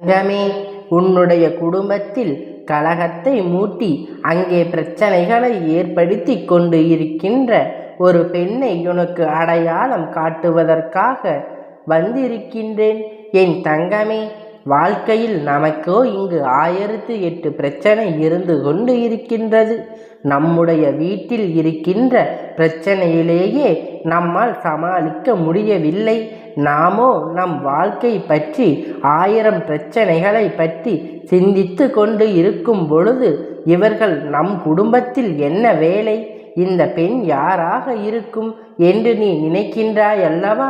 தங்கமே, உன்னுடைய குடும்பத்தில் கலகத்தை மூட்டி அங்கே பிரச்சனைகளை ஏற்படுத்தி கொண்டு இருக்கின்ற ஒரு பெண்ணை உனக்கு அடையாளம் காட்டுவதற்காக வந்திருக்கின்றேன். என் தங்கமே, வாழ்க்கையில் நமக்கோ இங்கு 1008 பிரச்சனை இருந்து கொண்டு இருக்கின்றது. நம்முடைய வீட்டில் இருக்கின்ற பிரச்சனையிலேயே நம்மால் சமாளிக்க முடியவில்லை. நாமோ நம் வாழ்க்கை பற்றி 1000 பிரச்சனைகளை பற்றி சிந்தித்து கொண்டு இருக்கும் பொழுது இவர்கள் நம் குடும்பத்தில் என்ன வேலை, இந்த பெண் யாராக இருக்கும் என்று நீ நினைக்கின்றாய் அல்லவா?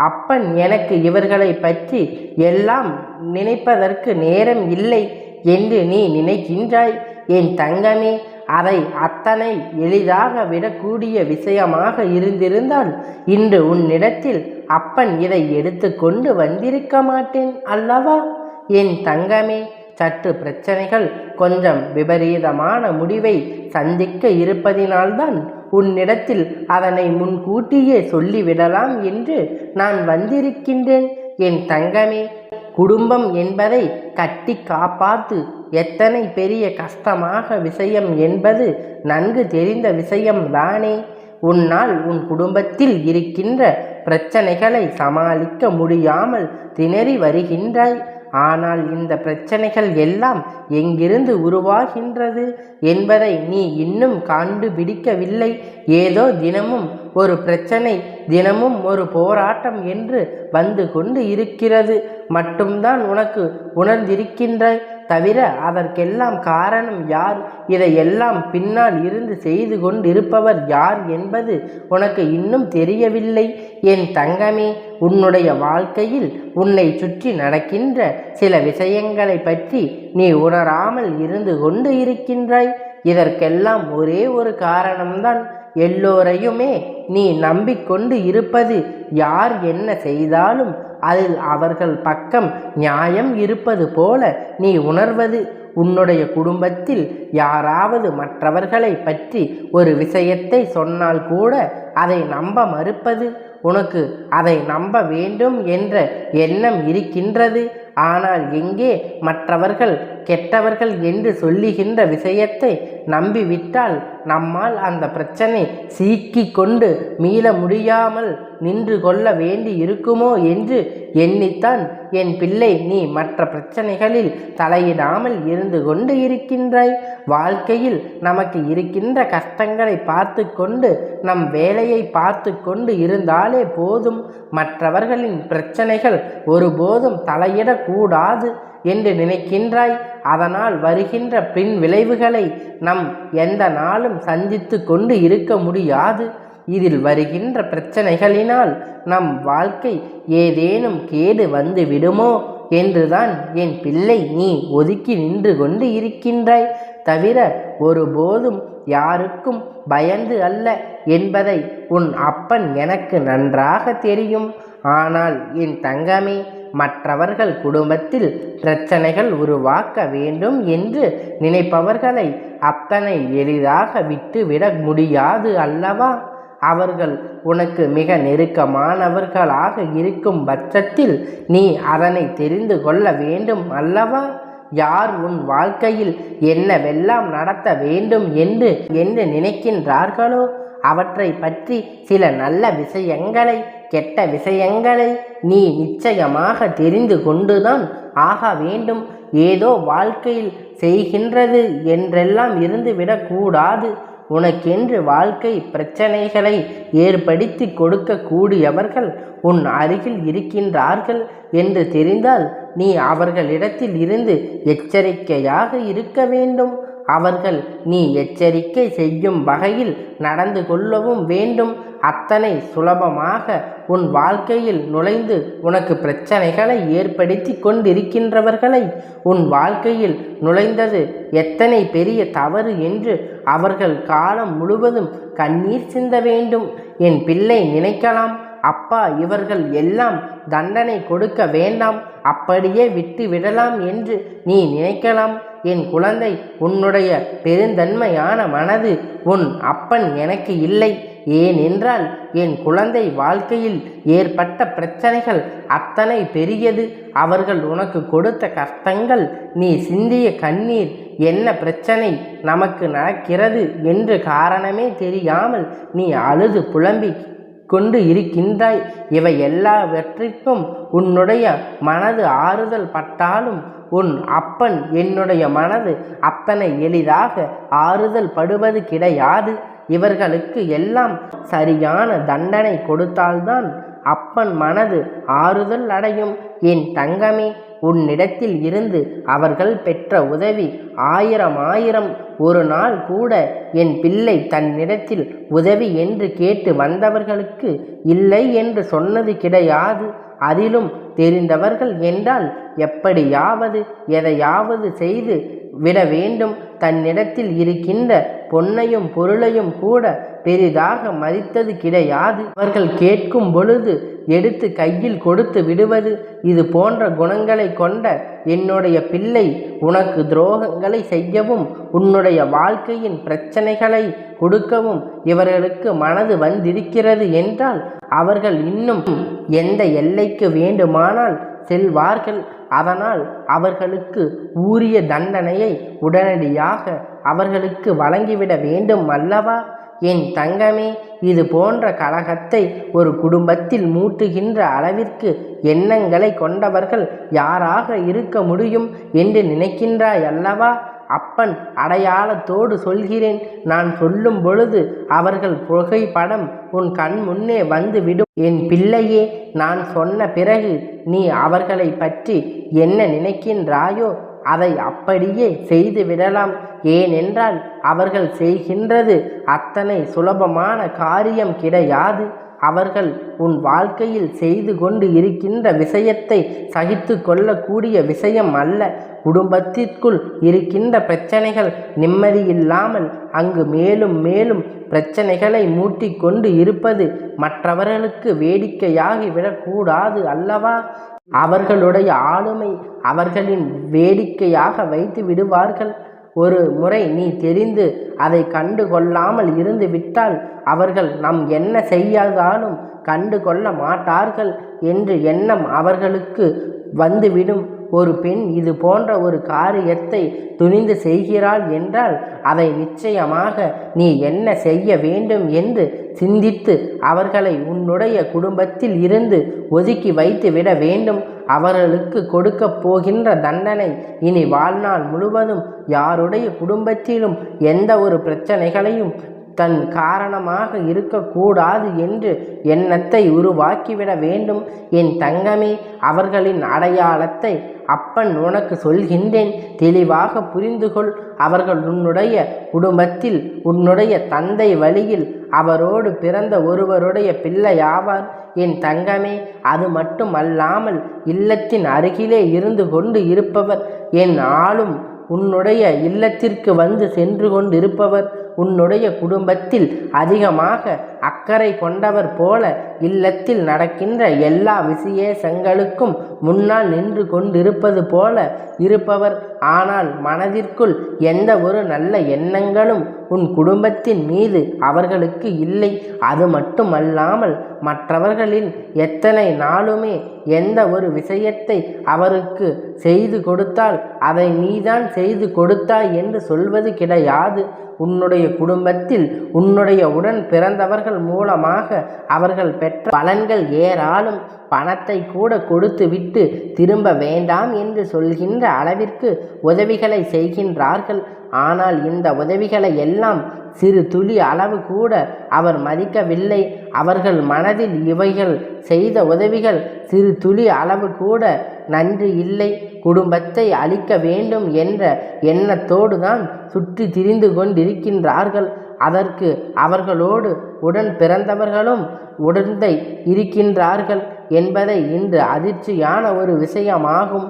அப்பன் எனக்கு இவர்களை பற்றி எல்லாம் நினைப்பதற்கு நேரம் இல்லை என்று நீ நினைக்கின்றாய். என் தங்கமே, அதை அத்தனை எளிதாக விடக்கூடிய விஷயமாக இருந்திருந்தால் இன்று உன்னிடத்தில் அப்பன் இதை எடுத்து கொண்டு வந்திருக்க மாட்டேன் அல்லவா? என் தங்கமே, சற்று பிரச்சனைகள் கொஞ்சம் விபரீதமான முடிவை சந்திக்க இருப்பதினால்தான் உன்னிடத்தில் அதனை முன்கூட்டியே சொல்லிவிடலாம் என்று நான் வந்திருக்கின்றேன். என் தங்கமே, குடும்பம் என்பதை கட்டி காப்பாற்று எத்தனை பெரிய கஷ்டமாக விஷயம் என்பது நன்கு தெரிந்த விஷயம்தானே. உன்னால் உன் குடும்பத்தில் இருக்கின்ற பிரச்சனைகளை சமாளிக்க முடியாமல் திணறி வருகின்றாய். ஆனால் இந்த பிரச்சனைகள் எல்லாம் எங்கிருந்து உருவாகின்றது என்பதை நீ இன்னும் கண்டுபிடிக்கவில்லை. ஏதோ தினமும் ஒரு பிரச்சனை, தினமும் ஒரு போராட்டம் என்று வந்து கொண்டு இருக்கிறது மட்டும்தான் உனக்கு உணர்ந்திருக்கின்றாய். தவிர அதற்கெல்லாம் காரணம் யார், இதையெல்லாம் பின்னால் இருந்து செய்து கொண்டிருப்பவர் யார் என்பது உனக்கு இன்னும் தெரியவில்லை. என் தங்கமே, உன்னுடைய வாழ்க்கையில் உன்னை சுற்றி நடக்கின்ற சில விஷயங்களை பற்றி நீ உணராமல் இருந்து கொண்டு இருக்கின்றாய். இதற்கெல்லாம் ஒரே ஒரு காரணம்தான். எல்லோரையுமே நீ நம்பிக்கொண்டு இருப்பது. யார் என்ன செய்தாலும் அதில் அவர்கள் பக்கம் நியாயம் இருப்பது போல நீ உணர்வது. உன்னுடைய குடும்பத்தில் யாராவது மற்றவர்களை பற்றி ஒரு விஷயத்தை சொன்னால் கூட அதை நம்ப மறுப்பது. உனக்கு அதை நம்ப வேண்டும் என்ற எண்ணம் இருக்கின்றது. ஆனால் எங்கே மற்றவர்கள் கெட்டவர்கள் என்று சொல்லுகின்ற விஷயத்தை நம்பிவிட்டால் நம்மால் அந்த பிரச்சனை சீக்கி கொண்டு மீள முடியாமல் நின்று கொள்ள வேண்டி இருக்குமோ என்று எண்ணித்தான் என் பிள்ளை நீ மற்ற பிரச்சனைகளில் தலையிடாமல் இருந்து கொண்டு இருக்கின்றாய். வாழ்க்கையில் நமக்கு இருக்கின்ற கஷ்டங்களை பார்த்து கொண்டு நம் வேலையை பார்த்து கொண்டு இருந்தாலே போதும். மற்றவர்களின் பிரச்சனைகள் ஒருபோதும் தலையிடக்கூடாது என்று நினைக்கின்றாய். அதனால் வருகின்ற பின் விளைவுகளை நம் எந்த நாளும் சந்தித்து கொண்டு இருக்க முடியாது. இதில் வருகின்ற பிரச்சனைகளினால் நம் வாழ்க்கை ஏதேனும் கேடு வந்து விடுமோ என்றுதான் என் பிள்ளை நீ ஒதுக்கி நின்று கொண்டு இருக்கின்றாய். தவிர ஒருபோதும் யாருக்கும் பயந்து அல்ல என்பதை உன் அப்பன் எனக்கு நன்றாக தெரியும். ஆனால் என் தங்கமே, மற்றவர்கள் குடும்பத்தில் பிரச்சனைகள் உருவாக்க வேண்டும் என்று நினைப்பவர்களை அத்தனை எளிதாக விட்டுவிட முடியாது அல்லவா? அவர்கள் உனக்கு மிக நெருக்கமானவர்களாக இருக்கும் பட்சத்தில் நீ அதனை தெரிந்து கொள்ள வேண்டும் அல்லவா? யார் உன் வாழ்க்கையில் என்னவெல்லாம் நடத்த வேண்டும் என்று நினைக்கின்றார்களோ அவற்றை பற்றி சில நல்ல விஷயங்களை, கெட்ட விஷயங்களை நீ நிச்சயமாக தெரிந்து கொண்டுதான் ஆக வேண்டும். ஏதோ வாழ்க்கையில் செய்கின்றது என்றெல்லாம் இருந்துவிடக்கூடாது. உனக்கென்று வாழ்க்கை பிரச்சனைகளை ஏற்படுத்தி கொடுக்கக்கூடியவர்கள் உன் அருகில் இருக்கின்றார்கள் என்று தெரிந்தால் நீ அவர்களிடத்தில் இருந்து எச்சரிக்கையாக இருக்க வேண்டும். அவர்கள் நீ எச்சரிக்கை செய்யும் வகையில் நடந்து கொள்ளவும் வேண்டும். அத்தனை சுலபமாக உன் வாழ்க்கையில் நுழைந்து உனக்கு பிரச்சனைகளை ஏற்படுத்தி கொண்டிருக்கின்றவர்களை உன் வாழ்க்கையில் நுழைந்தது எத்தனை பெரிய தவறு என்று அவர்கள் காலம் முழுவதும் கண்ணீர் சிந்த வேண்டும். என் பிள்ளை நினைக்கலாம், அப்பா இவர்கள் எல்லாம் தண்டனை கொடுக்க வேண்டாம், அப்படியே விட்டு விடலாம் என்று நீ நினைக்கலாம். என் குழந்தை, உன்னுடைய பெருந்தன்மையான மனது உன் அப்பன் எனக்கு இல்லை ஏனென்றால் என் குழந்தை வாழ்க்கையில் ஏற்பட்ட பிரச்சனைகள் அத்தனை பெரியது. அவர்கள் உனக்கு கொடுத்த கஷ்டங்கள், நீ சிந்திய கண்ணீர், என்ன பிரச்சனை நமக்கு நடக்கிறது என்று காரணமே தெரியாமல் நீ அழுது புலம்பி கொண்டு இருக்கின்றாய். இவை எல்லாவற்றிற்கும் உன்னுடைய மனது ஆறுதல் பட்டாலும் உன் அப்பன் என்னுடைய மனது அத்தனை எளிதாக ஆறுதல் படுவது கிடையாது. இவர்களுக்கு எல்லாம் சரியான தண்டனை கொடுத்தால்தான் அப்பன் மனது ஆறுதல் அடையும். என் தங்கமே, உன்னிடத்தில் இருந்து அவர்கள் பெற்ற உதவி ஆயிரம். ஒரு நாள் கூட என் பிள்ளை தன்னிடத்தில் உதவி என்று கேட்டு வந்தவர்களுக்கு இல்லை என்று சொன்னது கிடையாது. அதிலும் தெரிந்தவர்கள் என்றால் எப்படியாவது எதையாவது செய்து விட வேண்டும். தன்னிடத்தில் இருக்கின்ற பொன்னையும் பொருளையும் கூட பெரிதாக மதித்தது கிடையாது. அவர்கள் கேட்கும் பொழுது எடுத்து கையில் கொடுத்து விடுவது. இது போன்ற குணங்களை கொண்ட என்னுடைய பிள்ளை உனக்கு துரோகங்களை செய்யவும் உன்னுடைய வாழ்க்கையின் பிரச்சனைகளை கொடுக்கவும் இவர்களுக்கு மனது வந்திருக்கிறது என்றால் அவர்கள் இன்னும் எந்த எல்லைக்கு வேண்டுமானால் செல்வார்கள். அதனால் அவர்களுக்கு உரிய தண்டனையை உடனடியாக அவர்களுக்கு வழங்கிவிட வேண்டும் அல்லவா? என் தங்கமே, இது போன்ற கலகத்தை ஒரு குடும்பத்தில் மூட்டுகின்ற அளவிற்கு எண்ணங்களை கொண்டவர்கள் யாராக இருக்க முடியும் என்று நினைக்கின்றாய் அல்லவா? அப்பன் அடையாளத்தோடு சொல்கிறேன். நான் சொல்லும் பொழுது அவர்கள் புகைப்படம் உன் கண் முன்னே வந்து விடும். என் பிள்ளையே, நான் சொன்ன பிறகு நீ அவர்களை பற்றி என்ன நினைக்கின்றாயோ அதை அப்படியே செய்து விடலாம். ஏனென்றால் அவர்கள் செய்கின்றது அத்தனை சுலபமான காரியம் கிடையாது. அவர்கள் உன் வாழ்க்கையில் செய்து கொண்டு இருக்கின்ற விஷயத்தை சகித்து கொள்ளக்கூடிய விஷயம் அல்ல. குடும்பத்திற்குள் இருக்கின்ற பிரச்சனைகள் நிம்மதியில்லாமல் அங்கு மேலும் மேலும் பிரச்சனைகளை மூட்டி கொண்டு இருப்பது மற்றவர்களுக்கு வேடிக்கையாகி விடக்கூடாது அல்லவா? அவர்களுடைய ஆளுமை அவர்களின் வேடிக்கையாக வைத்து விடுவார்கள். ஒரு முறை நீ தெரிந்து அதை கண்டு கொள்ளாமல் இருந்து விட்டால் அவர்கள் நம் என்ன செய்யாதாலும் கண்டு கொள்ள மாட்டார்கள் என்று எண்ணம் அவர்களுக்கு வந்துவிடும். ஒரு பெண் இது போன்ற ஒரு காரியத்தை துணிந்து செய்கிறாள் என்றால் அதை நிச்சயமாக நீ என்ன செய்ய வேண்டும் என்று சிந்தித்து அவர்களை உன்னுடைய குடும்பத்தில் இருந்து ஒதுக்கி வைத்து விட வேண்டும். அவர்களுக்கு கொடுக்க போகின்ற தண்டனை இனி வாழ்நாள் முழுவதும் யாருடைய குடும்பத்திலும் எந்த ஒரு பிரச்சனைகளையும் தன் காரணமாக இருக்கக்கூடாது என்று எண்ணத்தை உருவாக்கிவிட வேண்டும். என் தங்கமே, அவர்களின் அடையாளத்தை அப்பன் உனக்கு சொல்கின்றேன், தெளிவாக புரிந்துகொள். அவர்கள் உன்னுடைய குடும்பத்தில் உன்னுடைய தந்தை வழியில் அவரோடு பிறந்த ஒருவருடைய பிள்ளையாவார். என் தங்கமே, அது மட்டும் அல்லாமல் இல்லத்தின் அருகிலே இருந்து கொண்டு இருப்பவர், என் ஆளும் உன்னுடைய இல்லத்திற்கு வந்து சென்று கொண்டிருப்பவர், உன்னுடைய குடும்பத்தில் அதிகமாக அக்கறை கொண்டவர் போல இல்லத்தில் நடக்கின்ற எல்லா விசேஷங்களுக்கும் முன்னால் நின்று கொண்டிருப்பது போல இருப்பவர். ஆனால் மனதிற்குள் எந்த ஒரு நல்ல எண்ணங்களும் உன் குடும்பத்தின் மீது அவர்களுக்கு இல்லை. அது மட்டுமல்லாமல் மற்றவர்களின் எத்தனை நாளுமே எந்த ஒரு விஷயத்தை அவருக்கு செய்து கொடுத்தால் அதை நீதான் செய்து கொடுத்தாய் என்று சொல்வது கிடையாது. உன்னுடைய குடும்பத்தில் உன்னுடைய உடன் பிறந்தவர்கள் மூலமாக அவர்கள் பெற்ற பலன்கள் ஏராளம். பணத்தை கூட கொடுத்து விட்டு திரும்ப வேண்டாம் என்று சொல்கின்ற அளவிற்கு உதவிகளை செய்கின்றார்கள். ஆனால் இந்த உதவிகளை எல்லாம் சிறு துளி அளவு கூட அவர் மதிக்கவில்லை. அவர்கள் மனதில் இவைகள் செய்த உதவிகள் சிறு துளி அளவு கூட நன்றி இல்லை. குடும்பத்தை அழிக்க வேண்டும் என்ற எண்ணத்தோடு தான் சுற்றி திரிந்து கொண்டிருக்கின்றார்கள். அதற்கு அவர்களோடு உடன் பிறந்தவர்களும் உடந்தை இருக்கின்றார்கள் என்பதை இன்று அதிர்ச்சியான ஒரு விஷயமாகும்.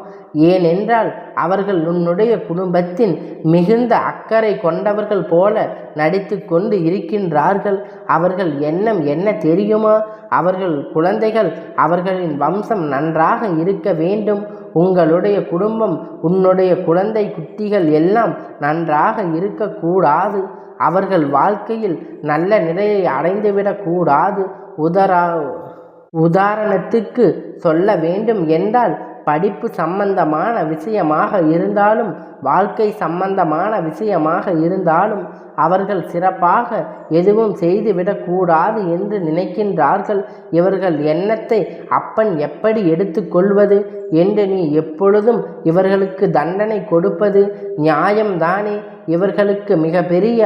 ஏனென்றால் அவர்கள் உன்னுடைய குடும்பத்தின் மிகுந்த அக்கறை கொண்டவர்கள் போல நடித்து கொண்டு இருக்கின்றார்கள். அவர்கள் எண்ணம் என்ன தெரியுமா? அவர்கள் குழந்தைகள் அவர்களின் வம்சம் நன்றாக இருக்க வேண்டும். உங்களுடைய குடும்பம் உன்னுடைய குழந்தை குட்டிகள் எல்லாம் நன்றாக இருக்கக்கூடாது. அவர்கள் வாழ்க்கையில் நல்ல நிலையை அடைந்துவிடக்கூடாது. உதாரணத்துக்கு சொல்ல வேண்டும் என்றால், படிப்பு சம்பந்தமான விஷயமாக இருந்தாலும் வாழ்க்கை சம்பந்தமான விஷயமாக இருந்தாலும் அவர்கள் சிறப்பாக எதுவும் செய்துவிடக்கூடாது என்று நினைக்கின்றார்கள். இவர்கள் எண்ணத்தை அப்பன் எப்படி எடுத்துக்கொள்வது என்று நீ எப்பொழுதும் இவர்களுக்கு தண்டனை கொடுப்பது நியாயம்தானே? இவர்களுக்கு மிக பெரிய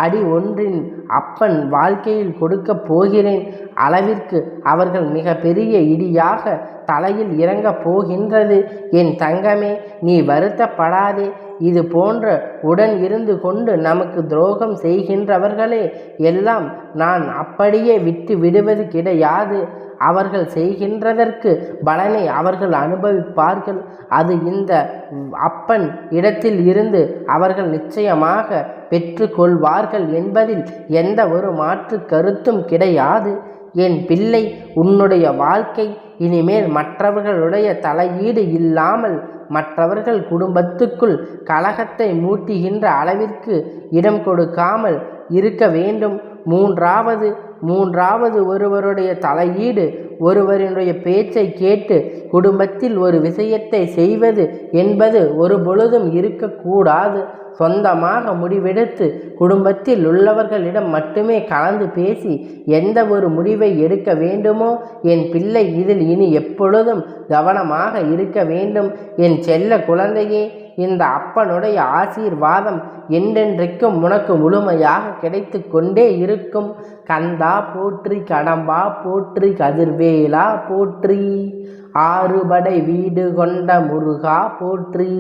அடி ஒன்றின் அப்பன் வாழ்க்கையில் கொடுக்கப் போகிறேன் அளவிற்கு அவர்கள் மிக பெரிய இடியாக தலையில் இறங்கப் போகின்றது. என் தங்கமே, நீ வருத்தப்படாதே. இது போன்ற உடன் இருந்து கொண்டு நமக்கு துரோகம் செய்கின்றவர்களே எல்லாம் நான் அப்படியே விட்டு விடுவது கிடையாது. அவர்கள் செய்கின்றதற்கு பலனை அவர்கள் அனுபவிப்பார்கள். அது இந்த அப்பன் இடத்தில் இருந்து அவர்கள் நிச்சயமாக பெற்று கொள்வார்கள் என்பதில் எந்த ஒரு மாற்று கருத்தும் கிடையாது. என் பிள்ளை, உன்னுடைய வாழ்க்கை இனிமேல் மற்றவர்களுடைய தலையீடு இல்லாமல் மற்றவர்கள் குடும்பத்துக்குள் கலகத்தை மூட்டுகின்ற அளவிற்கு இடம் கொடுக்காமல் இருக்க வேண்டும். மூன்றாவது ஒருவருடைய தலையீடு, ஒருவருடைய பேச்சை கேட்டு குடும்பத்தில் ஒரு விஷயத்தை செய்வது என்பது ஒரு பொழுதும் இருக்கக்கூடாது. சொந்தமாக முடிவெடுத்து குடும்பத்தில் உள்ளவர்களிடம் மட்டுமே கலந்து பேசி எந்த ஒரு முடிவை எடுக்க வேண்டுமோ என் பிள்ளை, இதில் இனி எப்பொழுதும் கவனமாக இருக்க வேண்டும். என் செல்ல குழந்தையே, இந்த அப்பனுடைய ஆசீர்வாதம் என்றென்றைக்கும் உனக்கு முழுமையாக கிடைத்து கொண்டே இருக்கும். கந்தா போற்றி, கடம்பா போற்றி, கதிர்வேலா போற்றி, ஆறுபடை வீடு கொண்ட முருகா போற்றி.